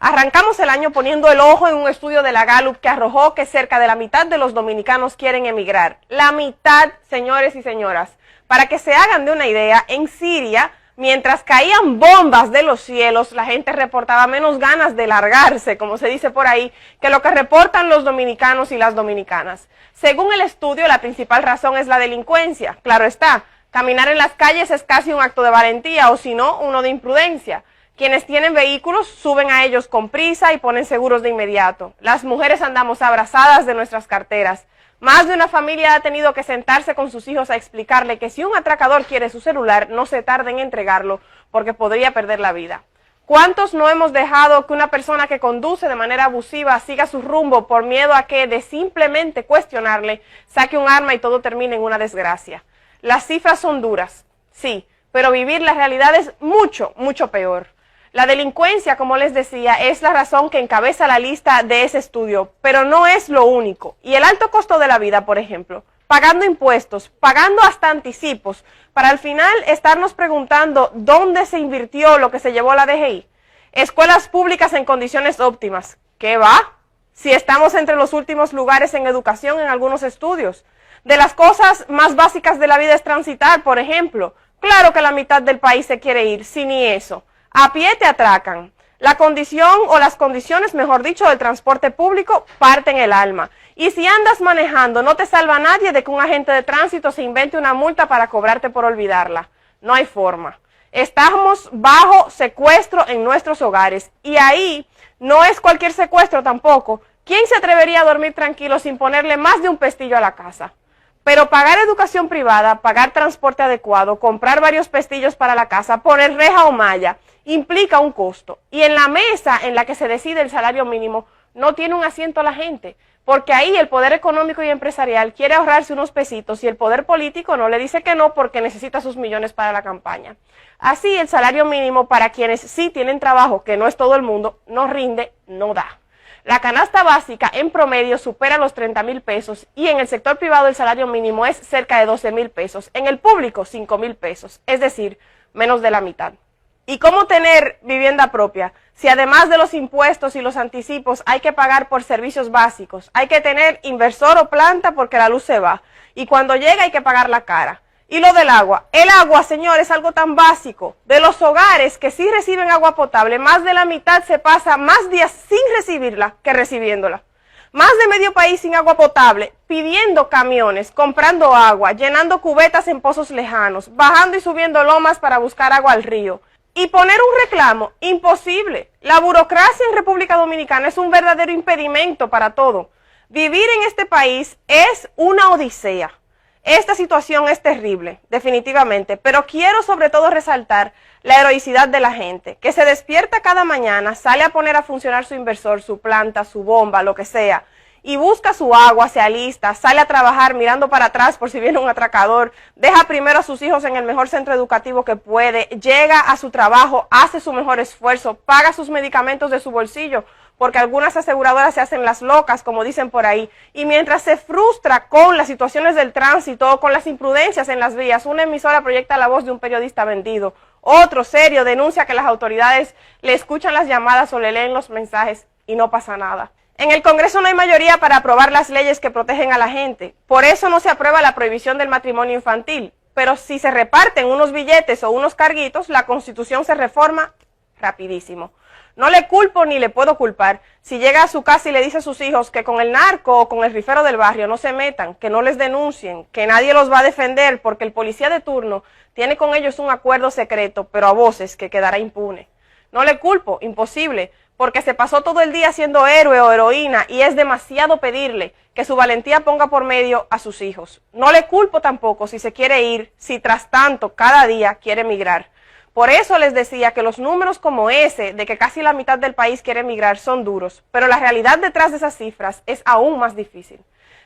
Arrancamos el año poniendo el ojo en un estudio de la Gallup que arrojó que cerca de la mitad de los dominicanos quieren emigrar. La mitad, señores y señoras. Para que se hagan de una idea, en Siria, mientras caían bombas de los cielos, la gente reportaba menos ganas de largarse, como se dice por ahí, que lo que reportan los dominicanos y las dominicanas. Según el estudio, la principal razón es la delincuencia. Claro está, caminar en las calles es casi un acto de valentía, o si no, uno de imprudencia. Quienes tienen vehículos suben a ellos con prisa y ponen seguros de inmediato. Las mujeres andamos abrazadas de nuestras carteras. Más de una familia ha tenido que sentarse con sus hijos a explicarle que si un atracador quiere su celular, no se tarde en entregarlo porque podría perder la vida. ¿Cuántos no hemos dejado que una persona que conduce de manera abusiva siga su rumbo por miedo a que de simplemente cuestionarle saque un arma y todo termine en una desgracia? Las cifras son duras, sí, pero vivir la realidad es mucho, mucho peor. La delincuencia, como les decía, es la razón que encabeza la lista de ese estudio, pero no es lo único. Y el alto costo de la vida, por ejemplo, pagando impuestos, pagando hasta anticipos, para al final estarnos preguntando dónde se invirtió lo que se llevó la DGI. Escuelas públicas en condiciones óptimas. ¿Qué va? Si estamos entre los últimos lugares en educación en algunos estudios. De las cosas más básicas de la vida es transitar, por ejemplo. Claro que la mitad del país se quiere ir, si ni eso. A pie te atracan. La condición o las condiciones, mejor dicho, del transporte público parten el alma. Y si andas manejando, no te salva nadie de que un agente de tránsito se invente una multa para cobrarte por olvidarla. No hay forma. Estamos bajo secuestro en nuestros hogares. Y ahí no es cualquier secuestro tampoco. ¿Quién se atrevería a dormir tranquilo sin ponerle más de un pestillo a la casa? Pero pagar educación privada, pagar transporte adecuado, comprar varios pestillos para la casa, poner reja o malla, implica un costo. Y en la mesa en la que se decide el salario mínimo no tiene un asiento la gente, porque ahí el poder económico y empresarial quiere ahorrarse unos pesitos y el poder político no le dice que no porque necesita sus millones para la campaña. Así el salario mínimo para quienes sí tienen trabajo, que no es todo el mundo, no rinde, no da. La canasta básica en promedio supera los 30,000 pesos y en el sector privado el salario mínimo es cerca de 12,000 pesos, en el público 5,000 pesos, es decir, menos de la mitad. ¿Y cómo tener vivienda propia? Si además de los impuestos y los anticipos hay que pagar por servicios básicos, hay que tener inversor o planta porque la luz se va y cuando llega hay que pagar la cara. Y lo del agua. El agua, señor, es algo tan básico. De los hogares que sí reciben agua potable, más de la mitad se pasa más días sin recibirla que recibiéndola. Más de medio país sin agua potable, pidiendo camiones, comprando agua, llenando cubetas en pozos lejanos, bajando y subiendo lomas para buscar agua al río. Y poner un reclamo, imposible. La burocracia en República Dominicana es un verdadero impedimento para todo. Vivir en este país es una odisea. Esta situación es terrible, definitivamente, pero quiero sobre todo resaltar la heroicidad de la gente, que se despierta cada mañana, sale a poner a funcionar su inversor, su planta, su bomba, lo que sea, y busca su agua, se alista, sale a trabajar mirando para atrás por si viene un atracador, deja primero a sus hijos en el mejor centro educativo que puede, llega a su trabajo, hace su mejor esfuerzo, paga sus medicamentos de su bolsillo, porque algunas aseguradoras se hacen las locas, como dicen por ahí, y mientras se frustra con las situaciones del tránsito o con las imprudencias en las vías, una emisora proyecta la voz de un periodista vendido, otro serio denuncia que las autoridades le escuchan las llamadas o le leen los mensajes y no pasa nada. En el Congreso no hay mayoría para aprobar las leyes que protegen a la gente, por eso no se aprueba la prohibición del matrimonio infantil, pero si se reparten unos billetes o unos carguitos, la Constitución se reforma rapidísimo. No le culpo ni le puedo culpar si llega a su casa y le dice a sus hijos que con el narco o con el rifero del barrio no se metan, que no les denuncien, que nadie los va a defender porque el policía de turno tiene con ellos un acuerdo secreto, pero a voces que quedará impune. No le culpo, imposible, porque se pasó todo el día siendo héroe o heroína y es demasiado pedirle que su valentía ponga por medio a sus hijos. No le culpo tampoco si se quiere ir, si tras tanto cada día quiere emigrar. Por eso les decía que los números como ese, de que casi la mitad del país quiere emigrar, son duros, pero la realidad detrás de esas cifras es aún más difícil.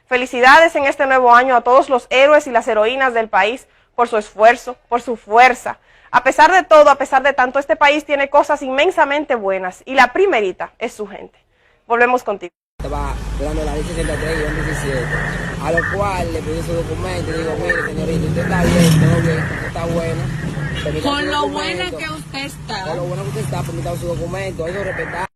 Felicidades en este nuevo año a todos los héroes y las heroínas del país por su esfuerzo, por su fuerza. A pesar de todo, a pesar de tanto, este país tiene cosas inmensamente buenas y la primerita es su gente. Volvemos contigo. Estaba dando la ley 63 y 17, a lo cual le pedí su documento y digo, mire señorita, usted está bien, todo bien, usted está buena. Con lo buena que usted está. Con lo bueno que usted está, permítame su documento, eso respetar.